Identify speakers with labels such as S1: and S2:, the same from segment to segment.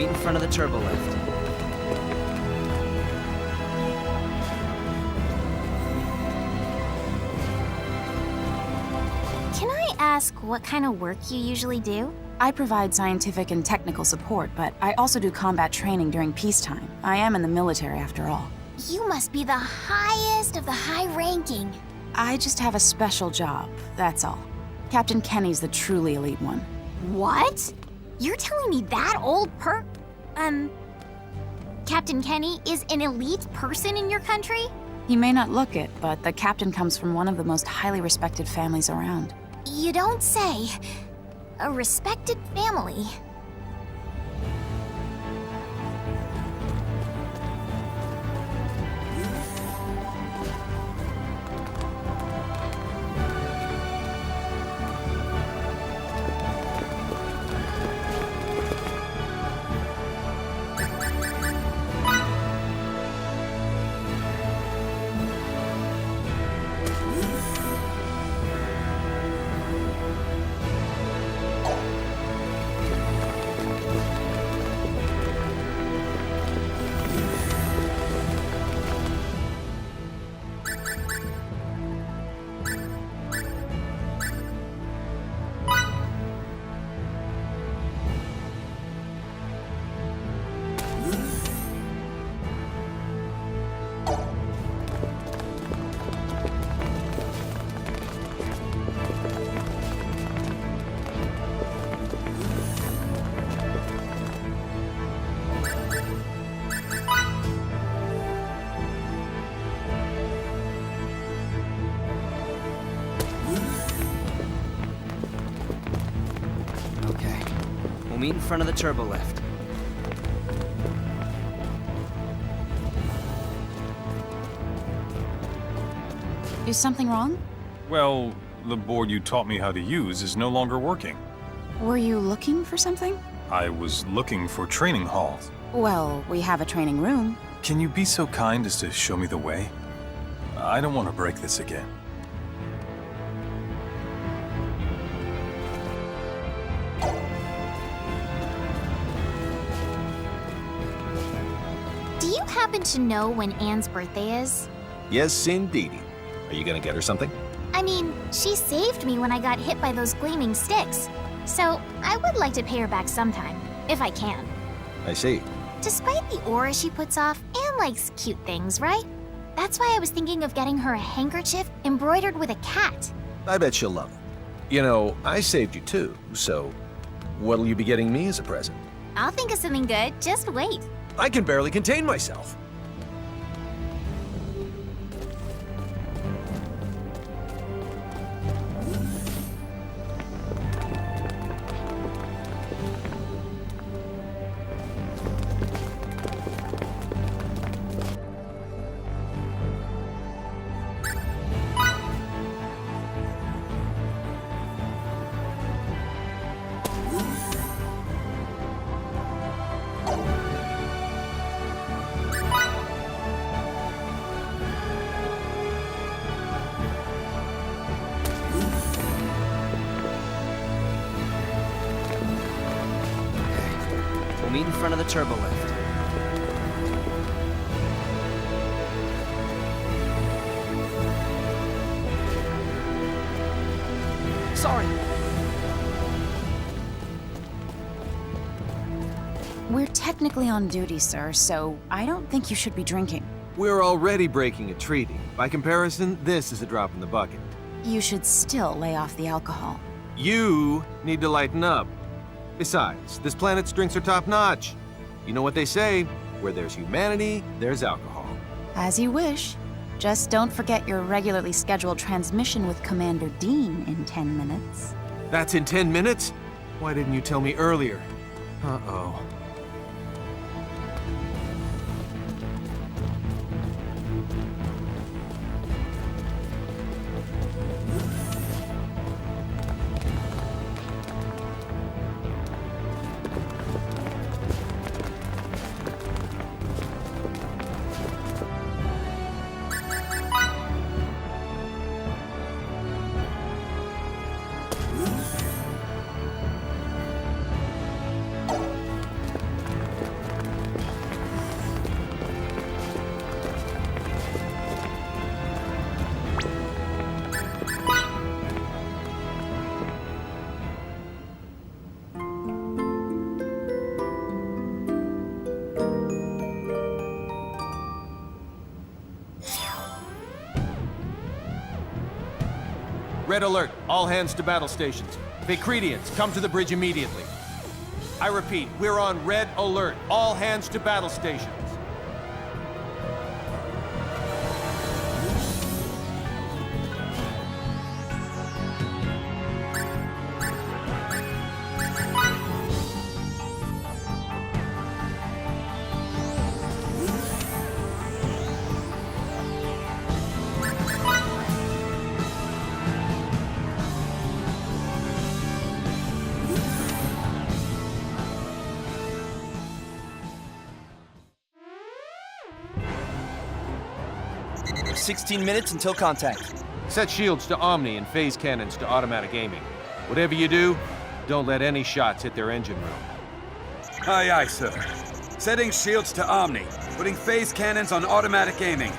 S1: meet in front of the turbo lift.
S2: Can I ask what kind of work you usually do?
S3: I provide scientific and technical support, but I also do combat training during peacetime. I am in the military, after all.
S2: You must be the highest of the high-ranking.
S3: I just have a special job, that's all. Captain Kenny's the truly elite one.
S2: What? You're telling me that old Captain Kenny is an elite person in your country?
S3: He may not look it, but the captain comes from one of the most highly respected families around.
S2: You don't say. A respected family.
S1: Meet in front of the turbo lift.
S3: Is something wrong?
S4: Well, the board you taught me how to use is no longer working.
S3: Were you looking for something?
S4: I was looking for training halls.
S3: Well, we have a training room.
S4: Can you be so kind as to show me the way? I don't want to break this again.
S2: Do you happen to know when Anne's birthday is?
S5: Yes, indeedy. Are you gonna get her something?
S2: I mean, she saved me when I got hit by those gleaming sticks. So, I would like to pay her back sometime, if I can.
S5: I see.
S2: Despite the aura she puts off, Anne likes cute things, right? That's why I was thinking of getting her a handkerchief embroidered with a cat.
S5: I bet she'll love it. You know, I saved you too, so what'll you be getting me as a present?
S2: I'll think of something good, just wait.
S5: I can barely contain myself.
S1: Meet in front of the turbo lift. Sorry.
S3: We're technically on duty, sir, so I don't think you should be drinking.
S6: We're already breaking a treaty. By comparison, this is a drop in the bucket.
S3: You should still lay off the alcohol.
S6: You need to lighten up. Besides, this planet's drinks are top-notch. You know what they say, where there's humanity, there's alcohol.
S3: As you wish. Just don't forget your regularly scheduled transmission with Commander Dean in 10 minutes.
S6: That's in 10 minutes? Why didn't you tell me earlier? Uh-oh. Red alert. All hands to battle stations. Vacridians, come to the bridge immediately. I repeat, we're on red alert. All hands to battle stations.
S1: There's 16 minutes until contact.
S6: Set shields to Omni and phase cannons to automatic aiming. Whatever you do, don't let any shots hit their engine room.
S7: Aye, aye, sir. Setting shields to Omni. Putting phase cannons on automatic aiming.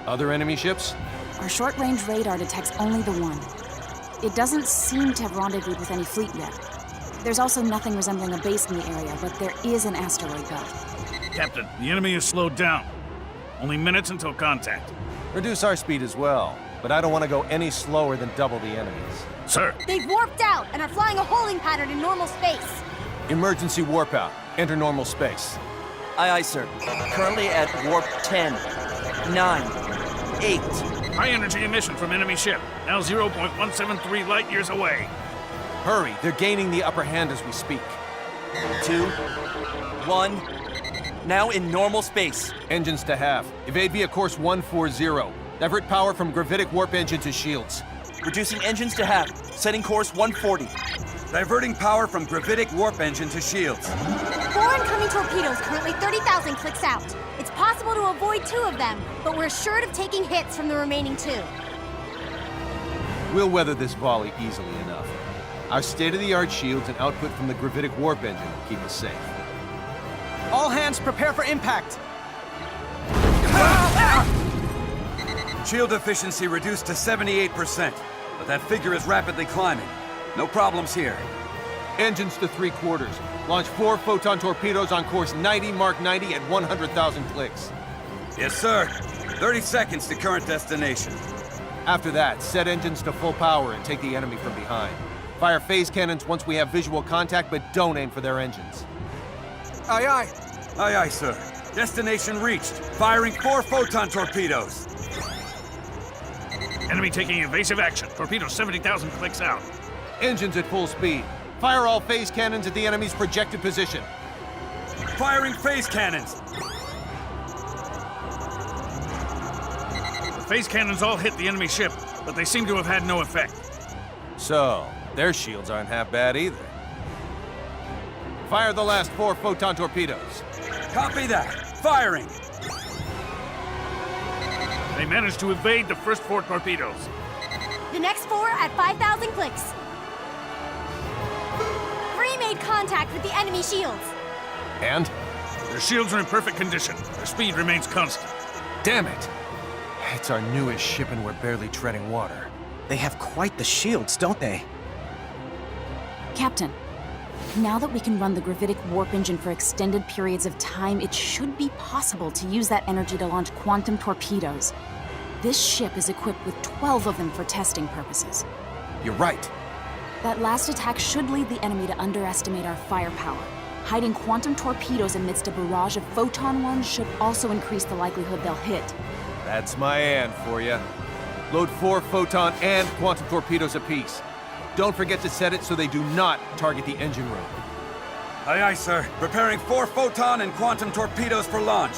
S6: Other enemy ships?
S3: Our short-range radar detects only the one. It doesn't seem to have rendezvoused with any fleet yet. There's also nothing resembling a base in the area, but there is an asteroid belt.
S8: Captain, the enemy is slowed down. Only minutes until contact.
S6: Reduce our speed as well, but I don't want to go any slower than double the enemy's.
S8: Sir,
S9: They've warped out and are flying a holding pattern in normal space.
S6: Emergency warp out. Enter normal space.
S1: Aye, aye, sir. Currently at warp 10, 9, 8.
S8: high energy emission from enemy ship. Now 0.173 light years away.
S6: Hurry, they're gaining the upper hand as we speak.
S1: 2, 1. Now in normal space.
S6: Engines to half. Evade via course 140. Divert power from gravitic warp engine to shields.
S1: Reducing engines to half. Setting course 140.
S7: Diverting power from gravitic warp engine to shields.
S9: 4 incoming torpedoes, currently 30,000 clicks out. It's possible to avoid 2 of them, but we're assured of taking hits from the remaining 2.
S6: We'll weather this volley easily enough. Our state-of-the-art shields and output from the gravitic warp engine will keep us safe.
S1: All hands prepare for impact.
S7: Shield efficiency reduced to 78%, but that figure is rapidly climbing. No problems here.
S6: Engines to 3/4. Launch 4 photon torpedoes on course 90 Mark 90 at 100,000 clicks.
S7: Yes, sir. 30 seconds to current destination.
S6: After that, set engines to full power and take the enemy from behind. Fire phase cannons once we have visual contact, but don't aim for their engines.
S7: Aye, aye. Aye, aye, sir. Destination reached. Firing 4 photon torpedoes.
S8: Enemy taking evasive action. Torpedo 70,000 clicks out.
S6: Engines at full speed. Fire all phase cannons at the enemy's projected position.
S7: Firing phase cannons.
S8: The phase cannons all hit the enemy ship, but they seem to have had no effect.
S6: So, their shields aren't half bad either. Fire the last 4 photon torpedoes.
S7: Copy that. Firing.
S8: They managed to evade the first 4 torpedoes.
S9: The next 4 at 5,000 clicks. 3 made contact with the enemy shields.
S6: And?
S8: Their shields are in perfect condition. Their speed remains constant.
S6: Damn it! It's our newest ship and we're barely treading water.
S1: They have quite the shields, don't they?
S3: Captain, now that we can run the gravitic warp engine for extended periods of time, it should be possible to use that energy to launch quantum torpedoes. This ship is equipped with 12 of them for testing purposes.
S6: You're right.
S3: That last attack should lead the enemy to underestimate our firepower. Hiding quantum torpedoes amidst a barrage of photon ones should also increase the likelihood they'll hit.
S6: That's my and for you. Load 4 photon and quantum torpedoes apiece. Don't forget to set it so they do not target the engine room.
S7: Aye, aye, sir. Preparing 4 photon and quantum torpedoes for launch.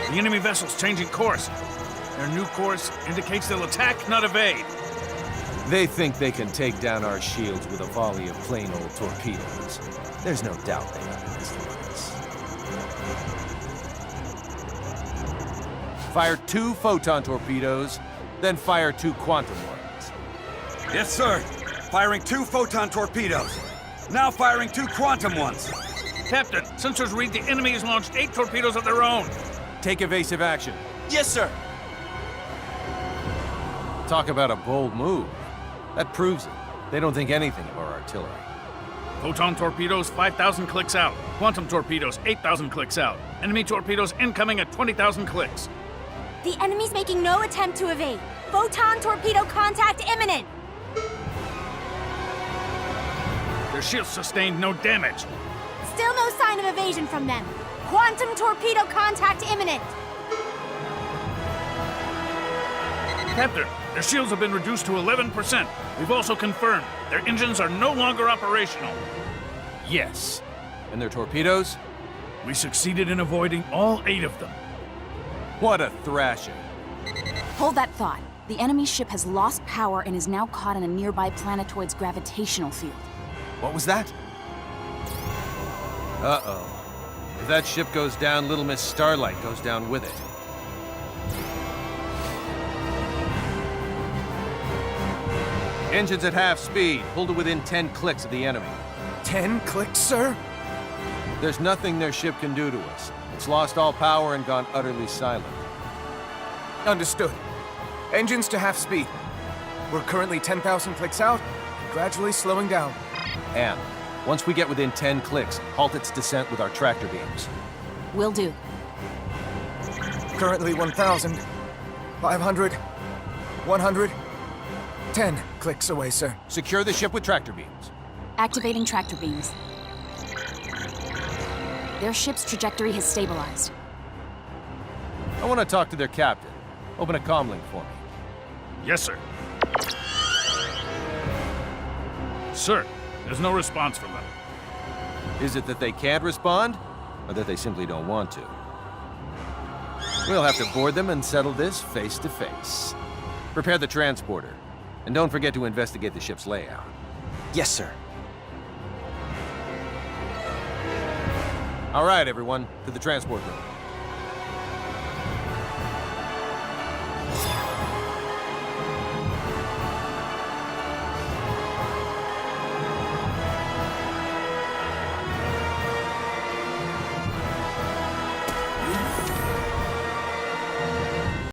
S8: The enemy vessel's changing course. Their new course indicates they'll attack, not evade.
S6: They think they can take down our shields with a volley of plain old torpedoes. There's no doubt they underestimate us. Fire 2 photon torpedoes, then fire 2 quantum ones.
S7: Yes, sir. Firing 2 photon torpedoes. Now firing 2 quantum ones.
S8: Captain, sensors read the enemy has launched 8 torpedoes of their own.
S6: Take evasive action.
S1: Yes, sir.
S6: Talk about a bold move. That proves it. They don't think anything of our artillery.
S8: Photon torpedoes 5,000 clicks out. Quantum torpedoes 8,000 clicks out. Enemy torpedoes incoming at 20,000 clicks.
S9: The enemy's making no attempt to evade. Photon torpedo contact imminent!
S8: Their shields sustained no damage.
S9: Still no sign of evasion from them. Quantum torpedo contact imminent!
S8: Captain, their shields have been reduced to 11%. We've also confirmed their engines are no longer operational.
S6: Yes. And their torpedoes?
S8: We succeeded in avoiding all 8 of them.
S6: What a thrashing.
S3: Hold that thought. The enemy ship has lost power and is now caught in a nearby planetoid's gravitational field.
S6: What was that? Uh-oh. If that ship goes down, Little Miss Starlight goes down with it. Engines at half speed. Pull to within 10 clicks of the enemy.
S10: 10 clicks, sir?
S6: There's nothing their ship can do to us. It's lost all power and gone utterly silent.
S10: Understood. Engines to half speed. We're currently 10,000 clicks out, and gradually slowing down.
S6: And once we get within 10 clicks, halt its descent with our tractor beams.
S3: Will do.
S10: Currently 1,000, 500, 100, 10 clicks away, sir.
S6: Secure the ship with tractor beams.
S3: Activating tractor beams. Their ship's trajectory has stabilized.
S6: I want to talk to their captain. Open a comm link for me.
S8: Yes, sir. Sir, there's no response from them.
S6: Is it that they can't respond, or that they simply don't want to? We'll have to board them and settle this face to face. Prepare the transporter, and don't forget to investigate the ship's layout.
S10: Yes, sir.
S6: All right, everyone, to the transport room.